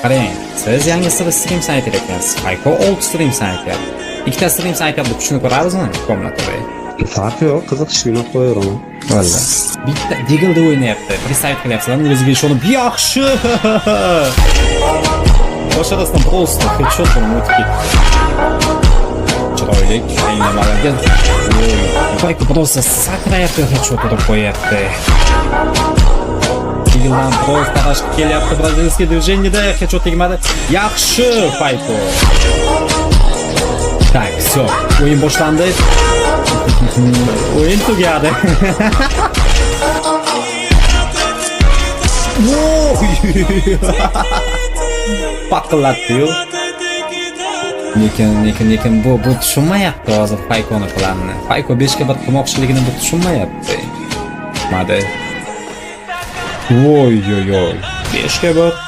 Qarang, siz yangi stream saytiga ekansiz. Spyko old stream sayti. Ikkita stream saytlarni tushunib ko'ramizmi? Komnatoda. Farqi yo'q, qiziqishini qo'yaveraman. Valla. Bitta Deagle o'ynayapti. Представить qilyapsizlar, o'ziga ishonib, yaxshi. Boshqasidan просто headshot o'tib ketdi. Chiroyli, aynalarga. Spyko просто sakrayapti, headshot urib qo'yapti. Deagle'dan biroz qarashga kelyapti, brazilskiy движениеda headshot tegmadi. Yaxshi, Spyko. Tak, все. O'yin boshlandi. O'yin tugadi. Paqillatdi-yu. Lekin bu tushunmayapti hozir Spyko'ning planini. Spyko 5 ga 1 qilmoqchiligini bu tushunmayapti. Madi. Voy. 5 ga 1.